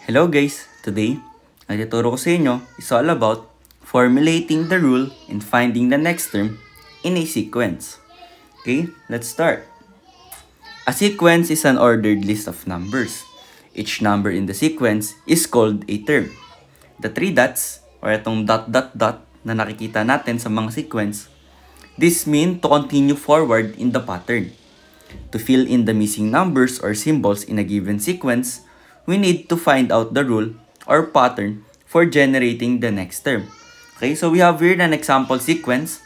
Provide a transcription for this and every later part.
Hello guys! Today, ang ituturo ko sa inyo is all about formulating the rule and finding the next term in a sequence. Okay, let's start. A sequence is an ordered list of numbers. Each number in the sequence is called a term. The three dots, or itong dot dot dot na nakikita natin sa mga sequence, this mean to continue forward in the pattern. To fill in the missing numbers or symbols in a given sequence, we need to find out the rule or pattern for generating the next term. Okay, so we have here an example sequence.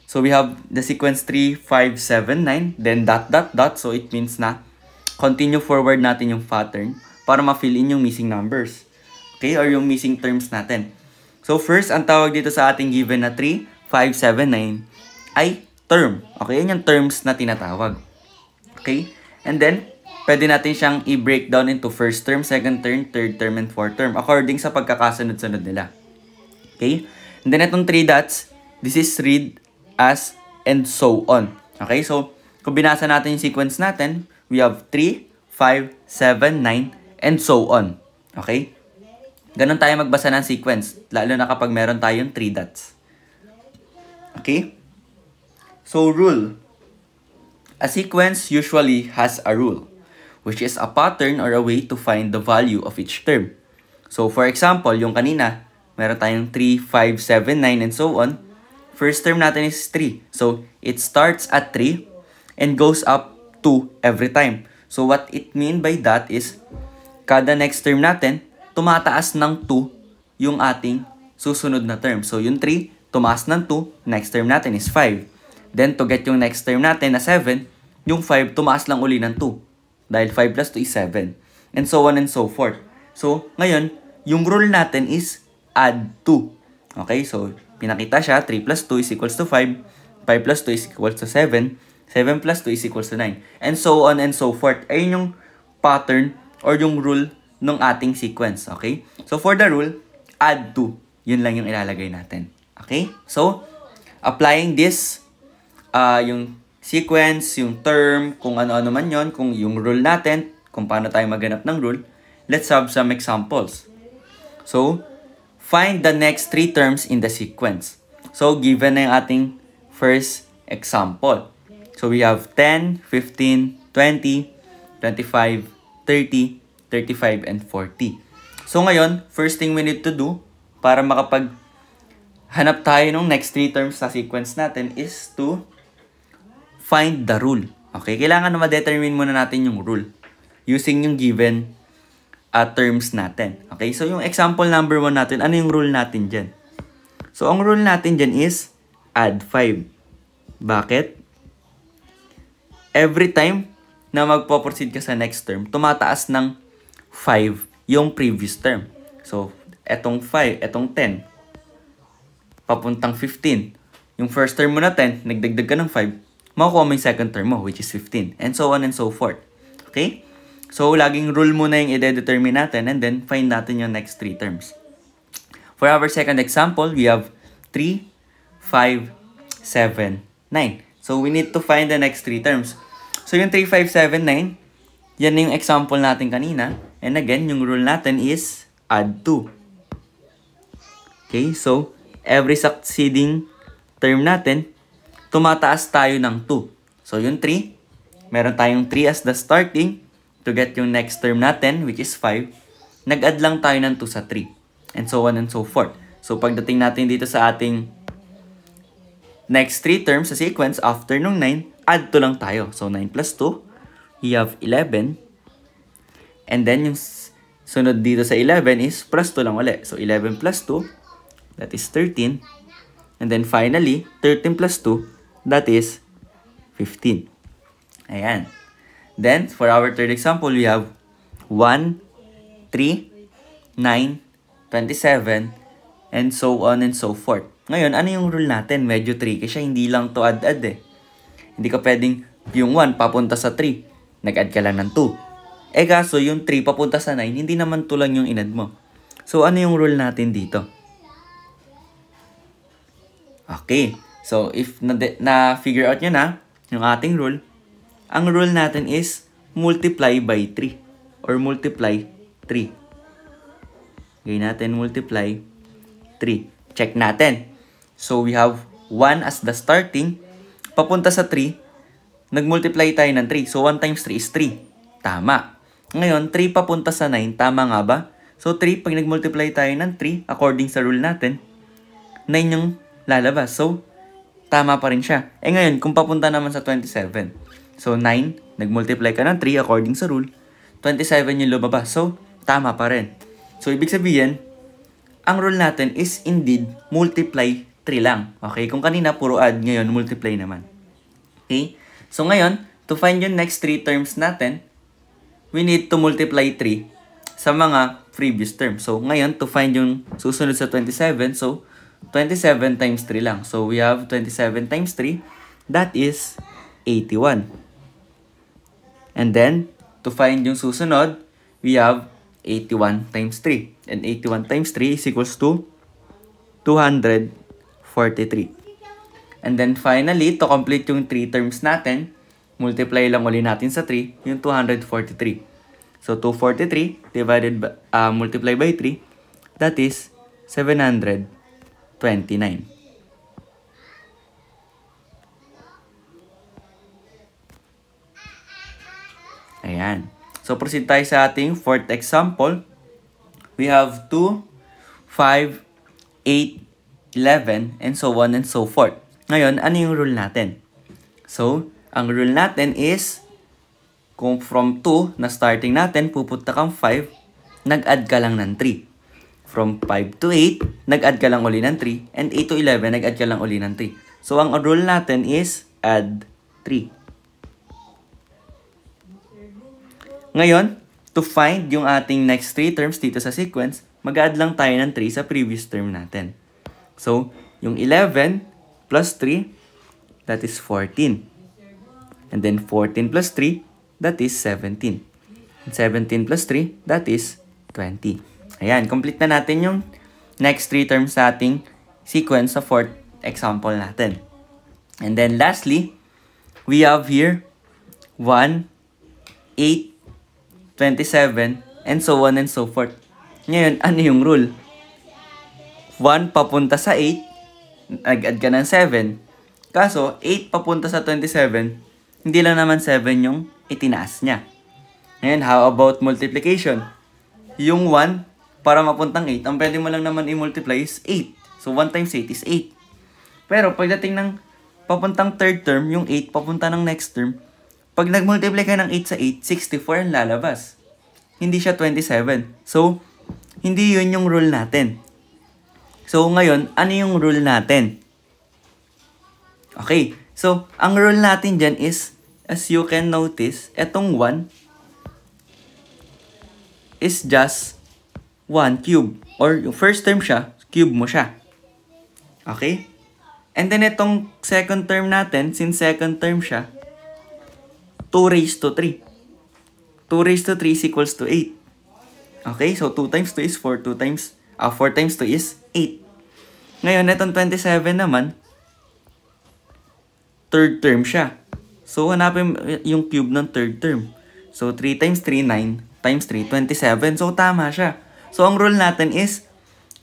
So we have the sequence 3, 5, 7, 9, then dot, dot, dot. So it means na continue forward natin yung pattern para ma-fill in yung missing numbers. Okay, or yung missing terms natin. So first, ang tawag dito sa ating given na 3, 5, 7, 9 ay term. Okay, yan yung terms na tinatawag. Okay, and then pwede natin siyang i-break down into first term, second term, third term, and fourth term according sa pagkakasunod-sunod nila. Okay? And then itong 3 dots, this is read as and so on. Okay? So, kung binasa natin yung sequence natin, we have 3, 5, 7, 9, and so on. Okay? Ganon tayo magbasa ng sequence, lalo na kapag meron tayong 3 dots. Okay? So, rule. A sequence usually has a rule, which is a pattern or a way to find the value of each term. So, for example, yung kanina, meron tayong 3, 5, 7, 9, and so on. First term natin is 3. So, it starts at 3 and goes up 2 every time. So, what it mean by that is, kada next term natin, tumataas ng 2 yung ating susunod na term. So, yung 3, tumaas ng 2, next term natin is 5. Then, to get yung next term natin na 7, yung 5, tumaas lang uli ng 2. Dahil 5 plus 2 is 7. And so on and so forth. So, ngayon, yung rule natin is add 2. Okay, so, pinakita siya, 3 plus 2 is equals to 5. 5 plus 2 is equals to 7. 7 plus 2 is equals to 9. And so on and so forth. Ayun yung pattern or yung rule ng ating sequence. Okay? So, for the rule, add 2. Yun lang yung ilalagay natin. Okay? So, applying this, yung sequence, yung term, kung ano-ano man yon, kung yung rule natin, kung paano tayo maghanap ng rule, let's have some examples. So, find the next 3 terms in the sequence. So, given na yung ating first example. So, we have 10, 15, 20, 25, 30, 35, and 40. So, ngayon, first thing we need to do para makapaghanap tayo ng next 3 terms sa sequence natin is to find the rule. Okay? Kailangan na ma-determine muna natin yung rule using yung given terms natin. Okay? So, yung example number 1 natin, ano yung rule natin dyan? So, ang rule natin dyan is add 5. Bakit? Every time na magpo-proceed ka sa next term, tumataas ng 5 yung previous term. So, etong 5, etong 10, papuntang 15. Yung first term mo na 10, nagdagdag ka ng 5, makukuha mo yung second term mo, which is 15. And so on and so forth. Okay? So, laging rule muna yung i-determine natin and then find natin yung next 3 terms. For our second example, we have 3, 5, 7, 9. So, we need to find the next 3 terms. So, yung 3, 5, 7, 9, yan yung example natin kanina. And again, yung rule natin is add 2. Okay? So, every succeeding term natin, tumataas tayo ng 2. So, yung 3, meron tayong 3 as the starting to get yung next term natin, which is 5. Nag-add lang tayo ng 2 sa 3. And so on and so forth. So, pagdating natin dito sa ating next 3 terms sa sequence, after nung 9, add 2 lang tayo. So, 9 plus 2, we have 11. And then, yung sunod dito sa 11 is plus 2 lang ulit. So, 11 plus 2, that is 13. And then, finally, 13 plus 2, that is 15. Ayan. Then, for our third example, we have 1, 3, 9, 27, and so on and so forth. Ngayon, ano yung rule natin? Medyo tricky siya. Hindi lang to add-add eh. Hindi ka pwedeng yung 1 papunta sa 3. Nag-add ka lang ng 2. Eh kaso, yung 3 papunta sa 9, hindi naman 2 lang yung in-add mo. So, ano yung rule natin dito? Okay. So, if na-figure out nyo na yung ating rule, ang rule natin is multiply by 3 or multiply 3. Ngayon natin multiply 3. Check natin. So, we have 1 as the starting. Papunta sa 3, nag-multiply tayo ng 3. So, 1 times 3 is 3. Tama. Ngayon, 3 papunta sa 9. Tama nga ba? So, 3, pag nag-multiply tayo ng 3, according sa rule natin, 9 yung lalabas. So, tama pa rin siya. Ngayon, kung papunta naman sa 27. So, 9, nag-multiply ka ng 3 according sa rule. 27 yung lumabas. So, tama pa rin. So, ibig sabihin, ang rule natin is indeed multiply 3 lang. Okay? Kung kanina, puro add. Ngayon, multiply naman. Okay? So, ngayon, to find yung next 3 terms natin, we need to multiply 3 sa mga previous terms. So, ngayon, to find yung susunod sa 27, so, 27 times 3 lang. So, we have 27 times 3. That is 81. And then, to find yung susunod, we have 81 times 3. And 81 times 3 is equals to 243. And then, finally, to complete yung 3 terms natin, multiply lang ulit natin sa 3, yung 243. So, 243 divided by, multiply by 3, that is 729. Ayan. So, proceed tayo sa ating fourth example. We have 2, 5, 8, 11, and so on and so forth. Ngayon, ano yung rule natin? So, ang rule natin is, kung from 2 na starting natin, pupunta kang 5, nag-add ka lang ng 3. From 5 to 8, nag-add ka lang uli ng 3. And 8 to 11, nag-add ka lang uli ng 3. So, ang rule natin is add 3. Ngayon, to find yung ating next 3 terms dito sa sequence, mag-add lang tayo ng 3 sa previous term natin. So, yung 11 plus 3, that is 14. And then 14 plus 3, that is 17. And 17 plus 3, that is 20. Ayan, complete na natin yung next 3 terms sa ating sequence sa fourth example natin. And then lastly, we have here 1, 8, 27, and so on and so forth. Ngayon, ano yung rule? 1 papunta sa 8, nag-add ka ng 7. Kaso, 8 papunta sa 27, hindi lang naman 7 yung itinaas niya. Ngayon, how about multiplication? Yung 1, para mapuntang 8, ang pwede mo lang naman i-multiply is 8. So, 1 times 8 is 8. Pero, pagdating ng papuntang third term, yung 8 papunta ng next term, pag nag-multiply ka ng 8 sa 8, 64 ang lalabas. Hindi siya 27. So, hindi yun yung rule natin. So, ngayon, ano yung rule natin? Okay. So, ang rule natin dyan is, as you can notice, etong 1 is just 1 cube. Or yung first term siya, cube mo siya. Okay? And then itong second term natin, since second term siya, 2 raised to 3. 2 raised to 3 is equals to 8. Okay? So, 2 times 2 is 4. 4 times 2 is 8. Ngayon, itong 27 naman, third term siya. So, hanapin yung cube ng third term. So, 3 times 3, 9. Times 3, 27. So, tama siya. So, ang rule natin is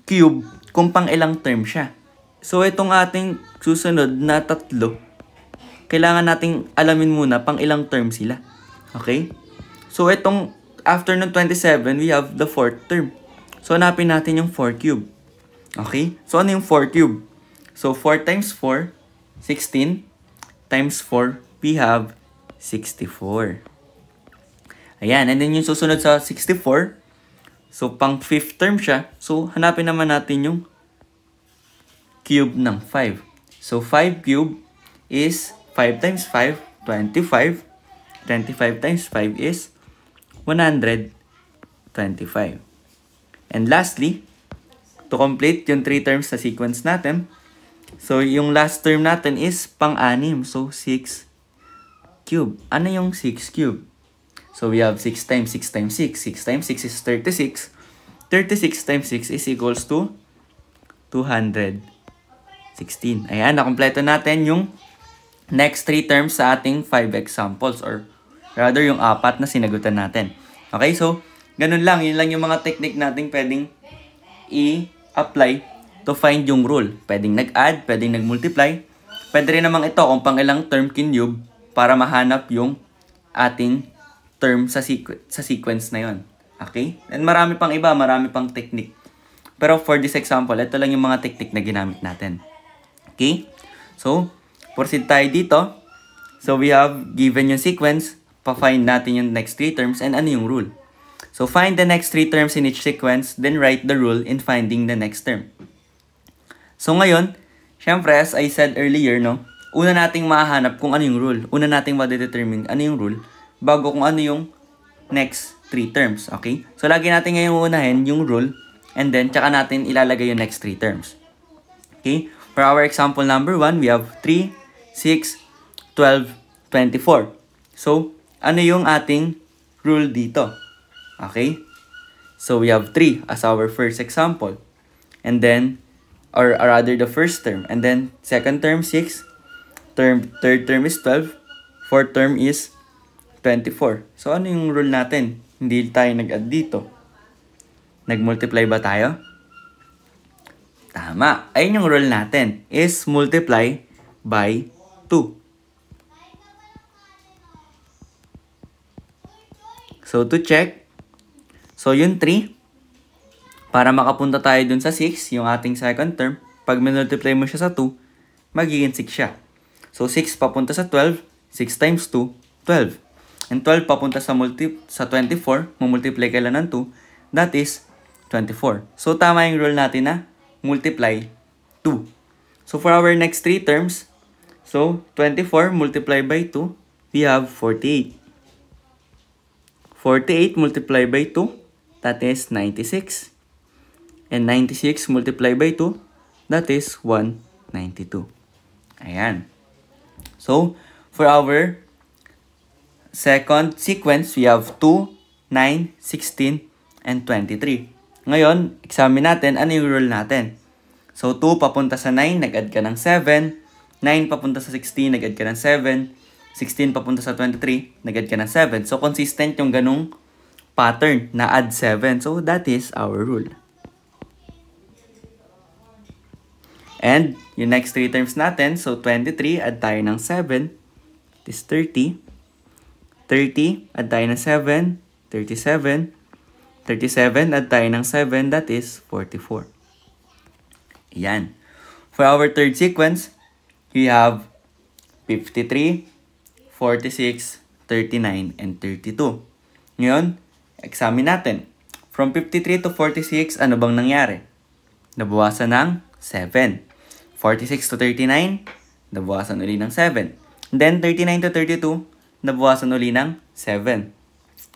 cube kung pang ilang term siya. So, itong ating susunod na tatlo, kailangan nating alamin muna pang ilang term sila. Okay? So, itong after ng 27, we have the fourth term. So, hanapin natin yung 4 cube. Okay? So, ano yung 4 cube? So, 4 times 4, 16. Times 4, we have 64. Ayan. And then yung susunod sa 64, so, pang fifth term siya. So, hanapin naman natin yung cube ng 5. So, 5 cube is 5 times 5, 25. 25 times 5 is 125. And lastly, to complete yung 3 terms sa sequence natin, so yung last term natin is pang-anim. So, 6 cube. Ano yung 6 cube? So, we have 6 times 6 times 6. 6 times 6 is 36. 36 times 6 is equals to 216. Ayan, nakompleto natin yung next 3 terms sa ating 5 examples, or rather yung 4 na sinagutan natin. Okay, so ganun lang. Yun lang yung mga technique natin pwedeng i-apply to find yung rule. Pwedeng nag-add, pwedeng nag-multiply. Pwede rin namang ito kung pang ilang term kinube para mahanap yung ating term sa sequence na yon. Okay? And marami pang iba, marami pang technique. Pero for this example, ito lang yung mga technique na ginamit natin. Okay? So, proceed tayo dito. So, we have given yung sequence. Pa-find natin yung next 3 terms and ano yung rule. So, find the next 3 terms in each sequence, then write the rule in finding the next term. So, ngayon, syempre, as I said earlier, no, una nating mahanap kung ano yung rule. Una nating ma-determine ano yung rule bago kung ano yung next 3 terms. Okay? So, lagi natin ngayon unahin yung rule and then, tsaka natin ilalagay yung next 3 terms. Okay? For our example number 1, we have 3, 6, 12, 24. So, ano yung ating rule dito? Okay? So, we have 3 as our first example. And then, or rather the first term. And then, second term, 6. Third term is 12. Fourth term is 24. So, ano yung rule natin? Hindi tayo nag-add dito. Nag-multiply ba tayo? Tama. Ayun yung rule natin. Is multiply by 2. So, to check. So, yung 3. Para makapunta tayo dun sa 6, yung ating second term, pag multiply mo siya sa 2, magiging 6 siya. So, 6 papunta sa 12, 6 times 2, 12. And 12 papunta sa 24, multiply ka lang ng 2, that is 24. So, tama yung rule natin na multiply 2. So, for our next 3 terms, so, 24 multiplied by 2, we have 48. 48 multiplied by 2, that is 96. And 96 multiplied by 2, that is 192. Ayan. So, for our second sequence, we have 2, 9, 16, and 23. Ngayon, examine natin ano yung rule natin. So, 2 papunta sa 9, nag-add ka ng 7. 9 papunta sa 16, nag-add ka ng 7. 16 papunta sa 23, nag-add ka ng 7. So, consistent yung ganung pattern na add 7. So, that is our rule. And, yung next 3 terms natin, so 23, add tayo ng 7, it is 30. 30, add tayo ng 7, 37. 37, add tayo ng 7, that is 44. Ayan. For our third sequence, we have 53, 46, 39, and 32. Ngayon, examine natin. From 53 to 46, ano bang nangyari? Nabawasan ng 7. 46 to 39, nabawasan uli ng 7. Then, 39 to 32, nabawasan uli ng 7.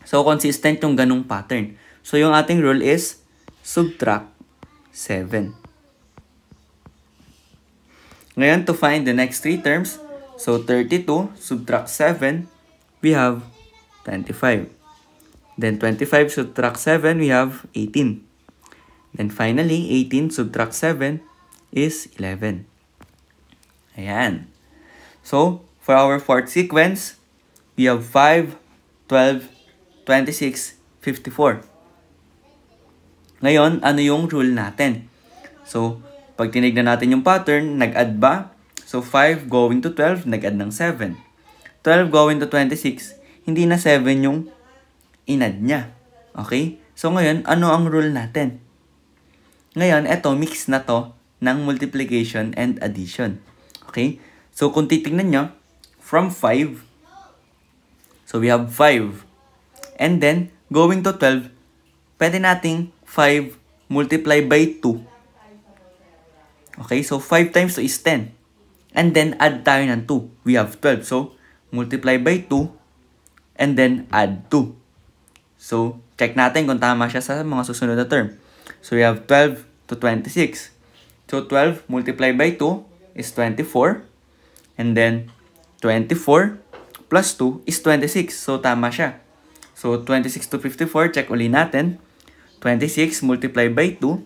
So, consistent yung ganung pattern. So, yung ating rule is subtract 7. Ngayon, to find the next 3 terms, so 32, subtract 7, we have 25. Then, 25 subtract 7, we have 18. Then, finally, 18 subtract 7 is 11. Ayan. So, for our fourth sequence, we have 5, 12, 26, 54. Ngayon, ano yung rule natin? So, pag tinignan natin yung pattern, nag-add ba? So, 5 going to 12, nag-add ng 7. 12 going to 26, hindi na 7 yung in-add niya. Okay? So, ngayon, ano ang rule natin? Ngayon, eto, mix na to ng multiplication and addition. Okay? So, kung titignan nyo, from 5, so we have 5. And then, going to 12, pwede nating 5 multiply by 2. Okay? So, 5 times 2 is 10. And then, add tayo ng 2. We have 12. So, multiply by 2. And then, add 2. So, check natin kung tama siya sa mga susunod na term. So, we have 12 to 26. So, 12 multiplied by 2 is 24. And then, 24 plus 2 is 26. So, tama siya. So, 26 to 54, check uli natin. 26 multiplied by 2,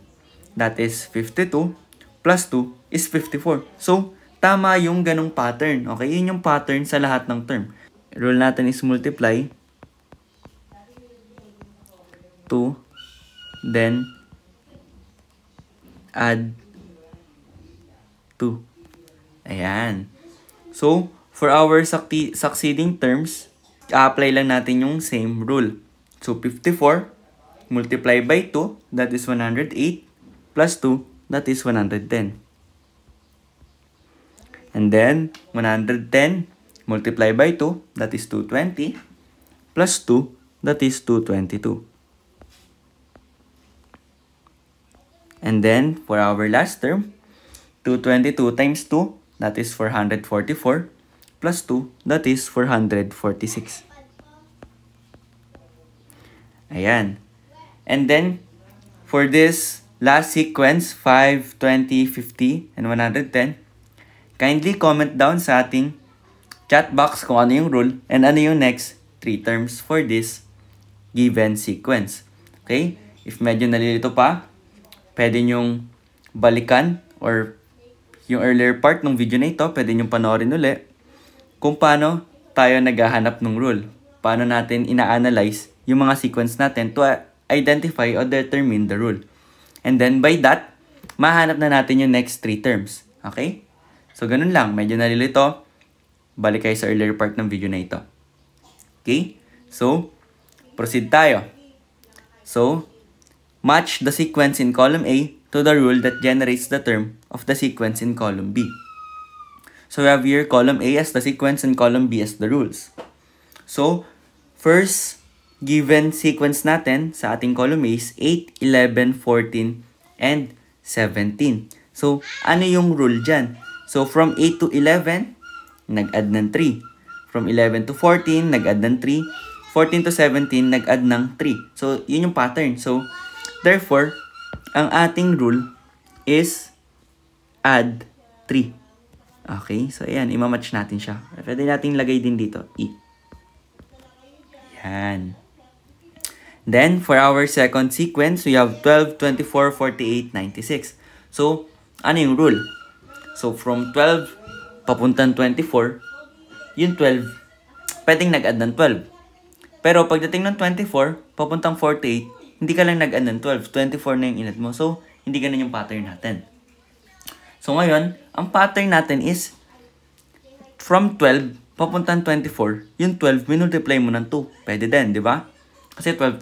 that is 52, plus 2 is 54. So, tama yung ganong pattern. Okay, yun yung pattern sa lahat ng term. Rule natin is multiply 2, then add 2. Ayan. So, for our succeeding terms, i-apply lang natin yung same rule. So, 54 multiply by 2, that is 108, plus 2, that is 110. And then, 110 multiply by 2, that is 220, plus 2, that is 222. And then, for our last term, 222 times 2, that is 444, plus 2, that is 446. Ayan. And then, for this last sequence, 5, 20, 50, and 110, kindly comment down sa ating chat box kung ano yung rule and ano yung next 3 terms for this given sequence. Okay? If medyo nalilito pa, pwede nyong balikan or yung earlier part ng video na ito, pwede nyong panoorin uli kung paano tayo naghahanap ng rule. Paano natin ina-analyze yung mga sequence natin to identify or determine the rule. And then by that, mahanap na natin yung next 3 terms. Okay? So, ganun lang. Medyo nalilito. Balik kayo sa earlier part ng video na ito. Okay? So, proceed tayo. So, match the sequence in column A to the rule that generates the term of the sequence in column B. So, we have here column A as the sequence and column B as the rules. So, first given sequence natin sa ating column A is 8, 11, 14, and 17. So, ano yung rule dyan? So, from 8 to 11, nag-add ng 3. From 11 to 14, nag-add ng 3. 14 to 17, nag-add ng 3. So, yun yung pattern. So, therefore, ang ating rule is add 3. Okay? So, ayan. Imamatch natin siya. Pwede natin lagay din dito. E. Yan. Then, for our second sequence, we have 12, 24, 48, 96. So, ano yung rule? So, from 12, papuntang 24, yung 12, pwedeng nag-add ng 12. Pero, pagdating ng 24, papuntang 48, hindi ka lang nag-add ng 12. 24 na yung inad mo. So, hindi ganun yung pattern natin. So, ngayon, ang pattern natin is from 12, papuntang 24, yung 12, minultiply mo ng 2. Pwede din, di ba? Kasi 12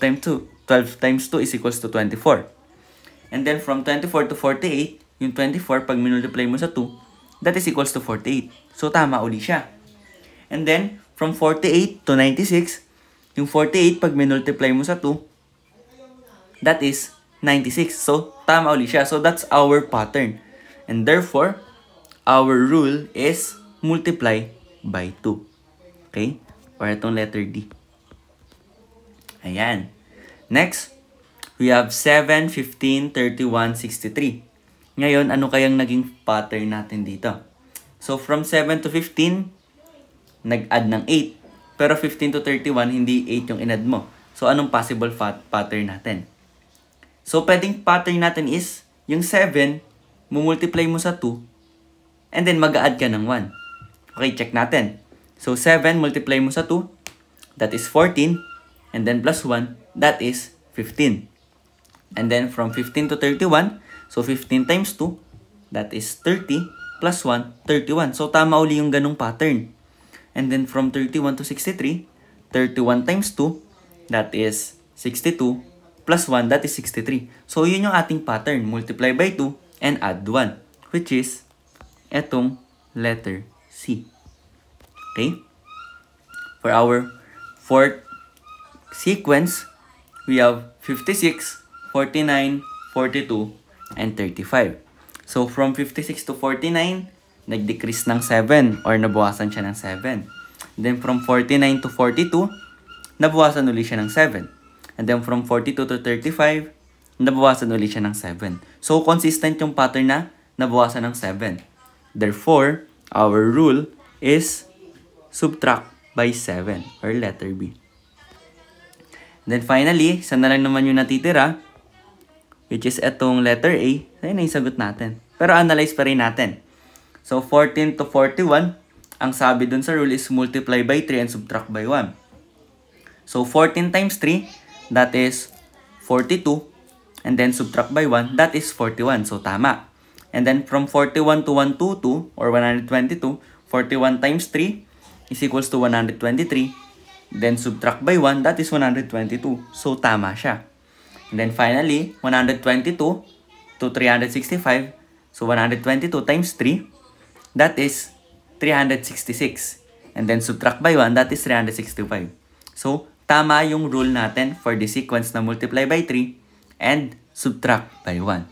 times 2 is equals to 24. And then from 24 to 48, yung 24 pag minultiply mo sa 2, that is equals to 48. So tama uli siya. And then from 48 to 96, yung 48 pag minultiply mo sa 2, that is 96. So tama uli siya. So that's our pattern. And therefore, our rule is multiply by 2. Okay? Or itong letter D. Ayan. Next, we have 7, 15, 31, 63. Ngayon, ano kayang naging pattern natin dito? So, from 7 to 15, nag-add ng 8. Pero 15 to 31, hindi 8 yung inad mo. So, anong possible pattern natin? So, pwedeng pattern natin is, yung 7, mumultiply mo sa 2, and then mag-add ka ng 1. Okay, check natin. So, 7 multiply mo sa 2, that is 14. And then plus 1, that is 15. And then from 15 to 31, so 15 times 2, that is 30, plus 1, 31. So tama uli yung ganong pattern. And then from 31 to 63, 31 times 2, that is 62, plus 1, that is 63. So yun yung ating pattern, multiply by 2 and add 1, which is etong letter C. Okay? For our fourth sequence, we have 56, 49, 42, and 35. So, from 56 to 49, nag-decrease ng 7 or nabawasan siya ng 7. Then, from 49 to 42, nabawasan ulit siya ng 7. And then, from 42 to 35, nabawasan ulit siya ng 7. So, consistent yung pattern na nabawasan ng 7. Therefore, our rule is subtract by 7 or letter B. Then finally, isa na lang naman yung natitira, which is etong letter A. Ayun na yung sagot natin. Pero analyze pa rin natin. So, 14 to 41, ang sabi dun sa rule is multiply by 3 and subtract by 1. So, 14 times 3, that is 42. and then subtract by 1, that is 41. So, tama. And then from 41 to 122 or 122, 41 times 3 is equals to 123. Then subtract by 1, that is 122. So, tama siya. And then finally, 122 to 365. So, 122 times 3, that is 366. And then subtract by 1, that is 365. So, tama yung rule natin for the sequence na multiply by 3 and subtract by 1.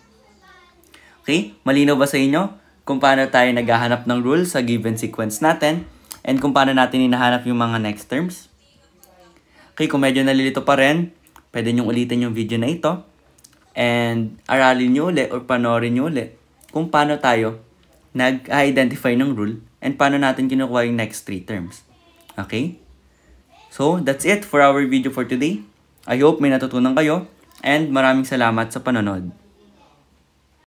Okay? Malinaw ba sa inyo kung paano tayo naghahanap ng rule sa given sequence natin and kung paano natin hinahanap yung mga next terms? Okay, kung medyo nalilito pa rin, pwede nyo ulitin yung video na ito and aralin nyo ulit or panoorin nyo ulit kung paano tayo nag-identify ng rule and paano natin kinukuha yung next 3 terms. Okay? So, that's it for our video for today. I hope may natutunan kayo and maraming salamat sa panonood.